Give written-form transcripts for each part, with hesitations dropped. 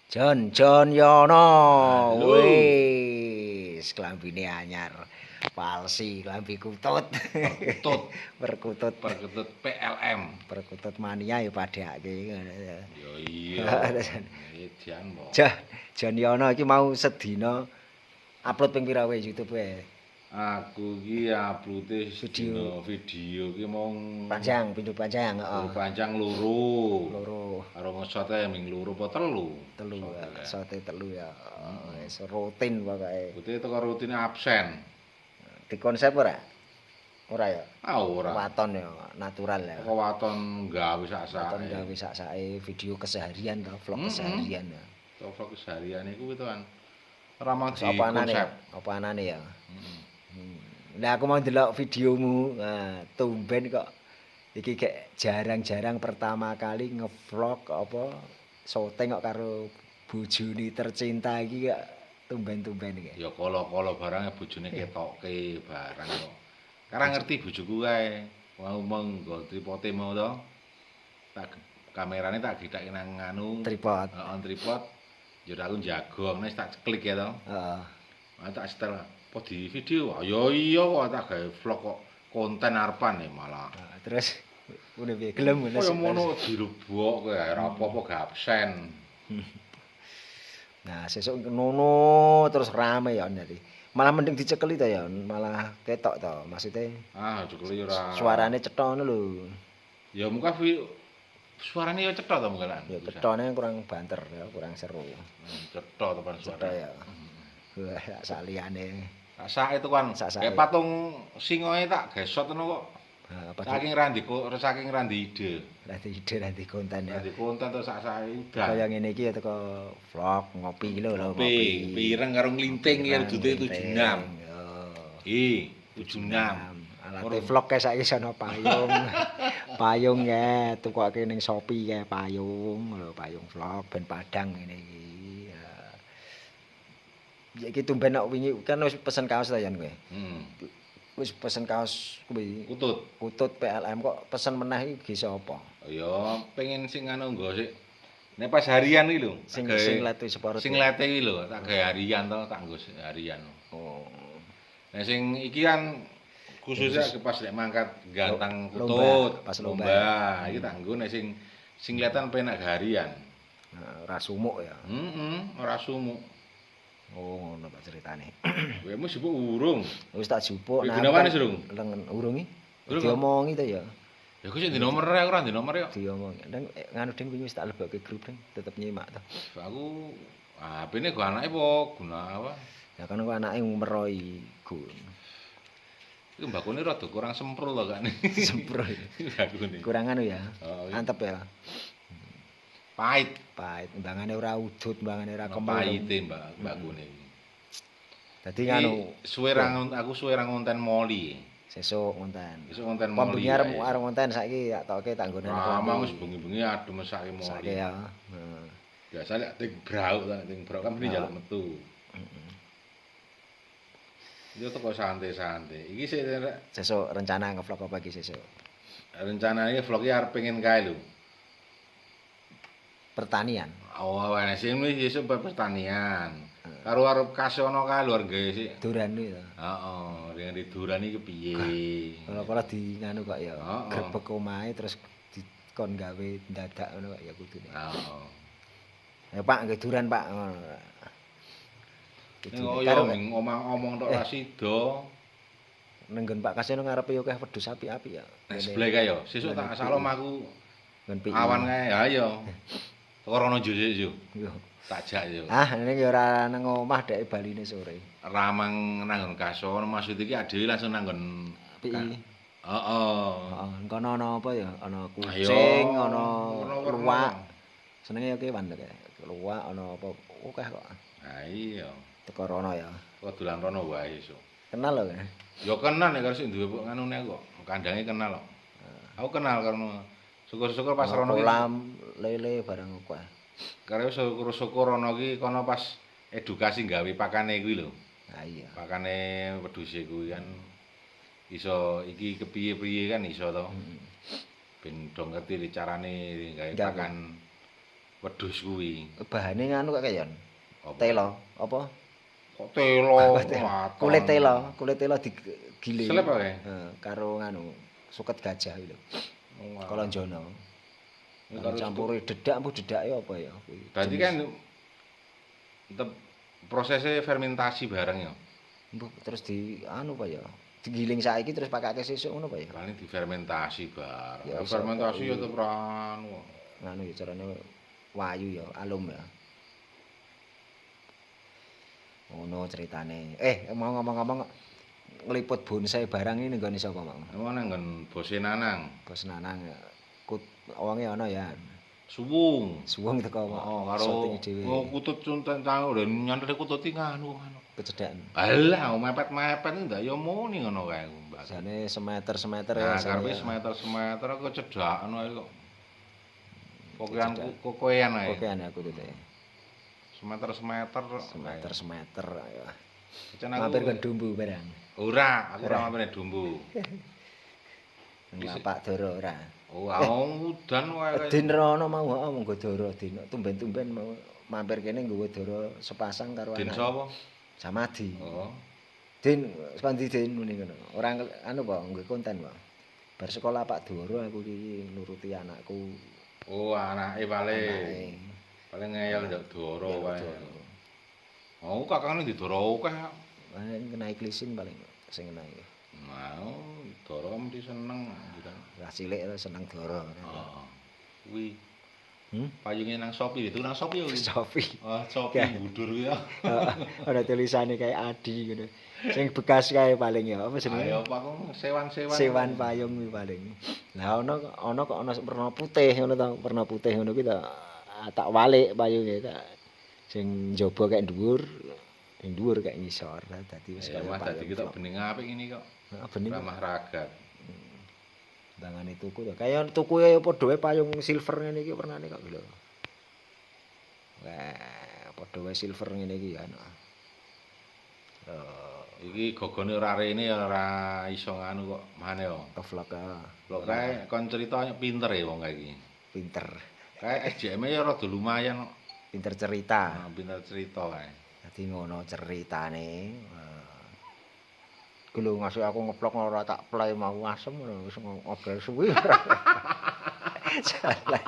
Jon Yono. Halo. Wis klambine anyar. Palsi klambi kutut. Perkutut. Perkutut. Perkutut PLM. Perkutut mania ya padhake. Yo iya. Edian mo. Jon Yono iki mau sedina upload ping pira wae YouTube wae. Aku iki upload video iki mung panjang, video panjang, heeh. Video panjang loro. Loro. Karo ngesote ming loro apa telu? Telu, sote telu ya. Wis rutin pokoke. Putih teko rutine absen. Dikonsep ora? Ora ya? Ora. Waton ya, natural ya. Kok waton gawe sak-sake. Waton gawe sak-sake video keseharian to, vlog keseharian ya. Vlog keseharian iku kuwi to kan. Ramah di konsep. Apa anane ya? Nah aku mau delok videomu, nah tumben kok iki kayak jarang-jarang pertama kali ngevlog apa syuting kok karo bojone tercinta iki kok tumben-tumben iki. Ya kala-kala barang bojone ketokke barang kok. Karang ngerti bojoku kae. Mau menggo tripote mau to. Tak kamerane tak githake nang anu Tripod. Heeh, tripod. Ya aku jagong nek tak klik ya to. Heeh. Tak setel apa di video. Ya iya kok tak gawe vlog kok konten arepan malah. Terus ngene piye? Gelem ngono. Kaya ngono dirubuk kowe ora apa-apa gak absen. Nah, sesuk ngono terus rame ya nanti. Malah mending dicekeli to ya, malah ketok to. Maksudnya Cekeli ora. suarane cetha ngono lho. Ya muka suarane ya cetha to mungkin. Ya cethane kurang banter ya, kurang seru. Cetha to pan suara. Cetha ya. Wah, saliyane. Sak itu kan kayak patung singoe tak gesot ngono kok. Saking randi ide. Randi konten ya. Randi konten to sak-sake udah. Kaya ngene iki ya teko vlog ngopi lho ngopi. Pireng karo nglinting ya dute 76. Ih, 76. Alate vlog kae saiki sono payung. Payung ya tukoke ning Shopee kae payung lho, payung vlog ben padang ngene iki. Ya iki tumben nek wingi kan wis pesen kaos ta yen kowe. Wis pesen kaos kuwi. Kutut PLM kok pesen meneh iki sapa? Ya pengen sing anu nggo sik. Nek pas harian iki lho. Sing lete sport. Sing lete iki lho, tak gawe harian to, tak nggo harian. Oh. Nah sing iki kan khususnya pas nek mangkat gantang kutut, pas lomba. Iki tak nggo nek sing kelihatan penak harian. Ora sumuk ya. Ora sumuk. Oh, ngono Pak ceritane. Kowe mesti urung. Wis tak jupuk nang. Gunawane urung? Lengen urung iki. Diomongi to ya. Ya kok sik di nomor rek ora di nomor ya. Diomongi. Nang nganu ding wingi wis tak lebokke grup ding, tetep nyimak to. Aku HP-ne go anake apa guna apa? Ya kan kok anake meroi gun. Iku mbakone rada kurang semprul to kan. Semprul. Mbakone. Kurang anu ya. Antep ya. Pahit, mbangane ora udut, mbangane ora kemul. Pahite mbakune. Dadi nganu aku suwe ra ngonten moli. Sesuk ngonten. Besok ngonten moli. Pembengi arep ngonten saiki tak toke tak nggone kelompok. Wis bengi-bengi adem mesake moli. Saiki ya. Biasa nek ting brauk kan mesti njaluk metu. Yo teko santai-santai. Iki sesuk rencana ngevlog apa iki sesuk? Rencanane vlog iki arep pengen kae lho. Pertanian. Oh, ana sing isuk pertanian. Karo arep kasono kae luar gawe sik. Duran kuwi to. Heeh, ring di duran iki piye? Kala-kala di nganu kok ya. Grebek omahe terus dikon gawe dadak ngono kok ya kudune. Heeh. Ya Pak, nggih duran Pak. Karo omong tok ra sida. Nenggon Pak Kaseno ngarepe yo akeh wedhus api-api ya. Nek sebelah kae yo, sesuk tak salom aku. Ngen awan kae, ha yo. Teko rono yo. Yo. Tak jak yo. Ini ki ora nang omah dek baline sore. Ramang nanggon kason, maksud iki adewe langsung nanggon PI. Heeh. Heeh, kono ana apa ya? Ana kucing, ana luwak. Senenge yo kewan to kae. Luwak ana apa akeh kok. Ha iya. Teko rono ya. Kok dolan rono wae esuk. Kenal lho. Ya kenal nek karo sing duwe nganune kok. Kandange kenal kok. Aku kenal karo syukur-syukur pas rono iki. Kolam lele barang akeh. Kare syukur-syukur rono iki kono pas edukasi gawe pakane kuwi lho. Ha iya. Pakane wedhuse kuwi kan iso iki kepiye-piye kan iso to. Ben do ngerti carane gawe pakan wedhus kuwi. Bahane nganu kok kayon. Apa? Tela apa? Kok telo Kulit tela digiling. Selep ae. Karo nganu suket gajah itu. Oh, Kolonjono. karo Campuri dedak apa dedake apa ya kuwi. Berarti kan prosesnya fermentasi barang ya. Mbah terus di anu Pak ya. Digiling saiki terus pakake sesuk ngono Pak ya. Paling difermentasi barang. Ya, Ya, fermentasi ya tetep anu. Nganu ya carane wayu ya, alum ya. Ngono ceritane. Mau ngomong-ngomong ngliput bonsai barang ini nggone sapa mau? Emang nang Bose Nanang. Bos Nanang ya. Wonge ana ya. Suwung. Suwung teko Oh, karo shooting dhewe. kutut cunten cang udah nyantet kutut iki nganu. Kecedakan. Alah, mepet-mepet ndak ya muni ngono kae, Mbak. Jane semeter Nah, ya. karepe semeter aku cedhakan wae kok. Kokoean ae. Kokean aku tuh teh. Semeter. Semeter ya. Jan aku Mampir ke Dumbu barang. ora, aku ora mampir Dumbu. Lapak Doro ora. Oh, udan wae. Din rono mau monggo Doro din. Tumben-tumben mau mampir kene nggawa Doro sepasang karo anak. Din sapa? Samadi. Oh. Din, sepandi din muni ngono. Ora anu Pak, nggo konten Pak. Bar sekolah Pak Doro aku iki nuruti anakku. Oh, anake paling. Anake. Paling ngeyel ndok Doro Ngeyel wae. Doro. Oh, kakane di Doro akeh. Kena iklisin paling sing kena iki. Mau Doro mesti seneng gitu. Lah cilik seneng Doro. Oh. Kuwi Hmm? payunge nang Shopee itu nang Shopee yo. Sofi. Oh, Shopee budur ya. Ada tulisannya kayak Adi gitu. Sing bekas kae paling ya apa jenenge? Ayo apa kok sewan-sewan. Sewan payung kuwi paling. Lah ana kok ana warna putih ngono ta, warna putih ngono kuwi tak walik payunge tak sing njaba kayak dhuwur, sing dhuwur kayak ngisor. Dadi wis Ya, kaya Mas dadi kita vlog. bening apik ini kok. Bening. Ramah ragat. Tangane tuku to. Kaya tuku ya padha wae payung silver ngene iki wernane kok lho. Wah, padha wae silver ngene iki ya. Iki gogone ora rene ora iso nganu kok mane yo. Ke vlog Lho kae kon cerita pinter ya wong kae iki. pinter. Kae SJM-e ya rada lumayan kok. Pinter cerita. Pinter cerita kae. Dadi ngono ceritane. Ku lho ngasih aku ngeplok ora tak play mau asem ngono wis ngobrol suwi. Jalan.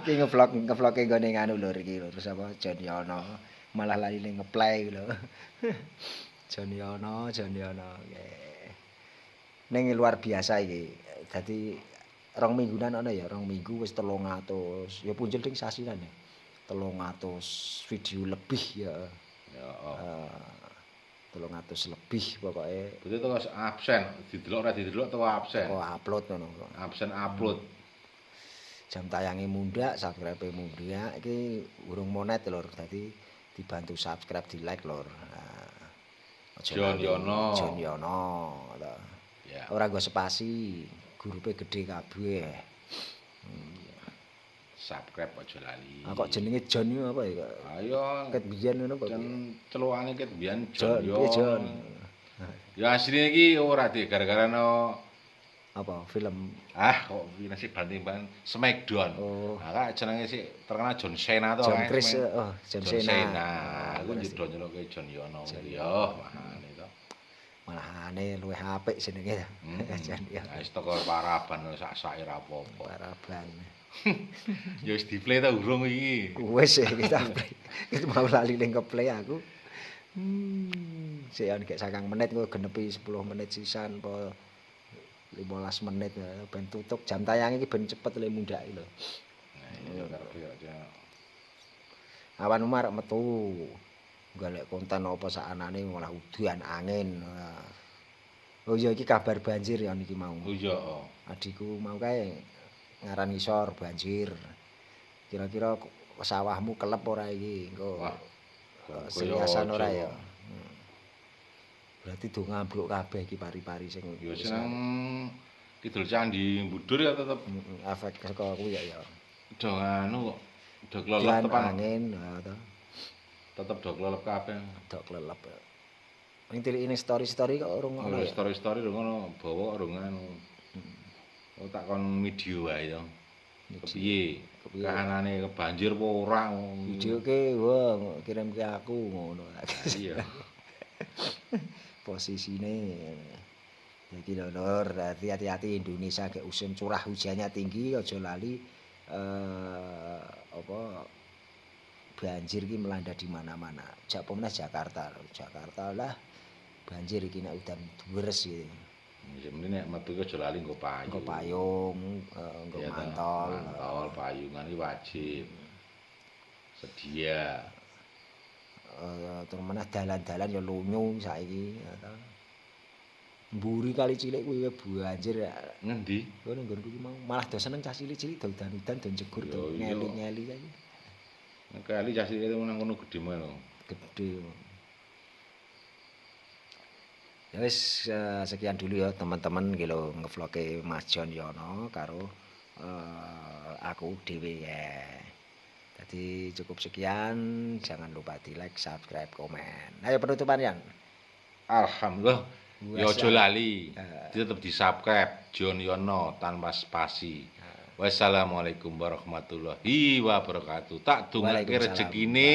Iki ngevlog nggone nganu lho iki lho terus apa Jon Yono malah lali ngeplay lho. Jon Yono. Ning luar biasa iki. Dadi 2 mingguan ana ya, 2 minggu wis 300. Ya punjul ding sasinan ya. 300 video lebih ya. Ya. Oh. 300 lebih pokoknya. Berarti terus absen, didelok ora didelok teko absen. Kok upload ngono. Absen upload. Jam tayangnya mundak, subscribe mundak, iki urung monet lur. Dadi dibantu subscribe, di like lur. Jon Yono. Jon Yono. Ya. Ora nggo spasi, grupe gede kabeh. Subscribe aja lali. Kok jenenge Jon iki apa ya? Ayo. Ket biyen ngono apa? Jan celukane ket biyen Jon. Jon. Ya asline iki ora di gara-gara no Apa film? kok nasi banting-banting Smackdown. Oh. Nah, kak jenenge sih terkenal John Cena to John kae. Chris, John Cena. Aku nyedot nyelokke Jon Yono. Yo, mahane to. Malahane luwih apik jenenge. Jon Yono. Wis teko paraban sak-sake ra apa-apa. Paraban. Ya wis di-play ta urung iki. Wes kita play. Itu mau lali ning play aku. Sik kayak 9 menit kok genepi 10 menit sisan apa 15 menit ben tutup jam tayang iki ben cepet le mundhake lho. Nah, iya karepe aja. Awan umar metu. Golek konten apa sakanane malah udan angin. Oh iya iki kabar banjir ya niki mau. Oh iya. Adikku mau kae ngaran ngisor banjir. Kira-kira sawahmu kelep ora iki? Engko seliasan ora ya? Berarti do ngambruk kabeh iki pari-pari sing Ya seneng Kidul Candi Budur ya tetep efek saka kuwi ya. do anu kok do klelep tepan. Angin to. Tetep do klelep kabeh. Do klelep. Ning ini story-story kok urung ono ya. Story-story lho ngono bawa urung anu. tak kon video wae yo. Video. Kepiye? Kepiye? Kahanane kebanjir apa ora? Videoke wah kirim ke aku ngono. Iya. Posisine. Jadi lor, hati-hati Indonesia kayak musim curah hujannya tinggi, aja lali apa banjir ki melanda di mana-mana. Japomnya Jakarta, Jakarta lah banjir iki nek udan deres gitu. Ya mrene nek metu aja lali nggo payung. Nggo payung, nggo Ya, mantol. Mantol, payungan iki wajib. Sedia. Terus meneh dalan-dalan ya lunyu saiki ya ta. Mburi kali cilik kuwi banjir ya. Ngendi? Ngono nggonku iki mau malah do seneng cah cilik-cilik do udan-udan do jegur Yo, do iya. ngeli-ngeli saiki. Nek kali cah cilik nang kono gedhe meh lho. Gede. Ya wis sekian dulu ya teman-teman iki lho ngevloge Mas Jon Yono karo aku dhewe ya. Jadi cukup sekian, jangan lupa di like, subscribe, komen. Ayo penutupan Yan. Alhamdulillah. Ya aja lali. Ya. Tetep di-subscribe Jon Yono tanpa spasi. Wassalamualaikum warahmatullahi wabarakatuh. Tak dongake Waalaikumsalam. rezekine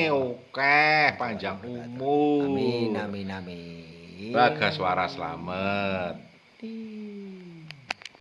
akeh, panjang umur. Amin amin amin. Raga suara slamet. Di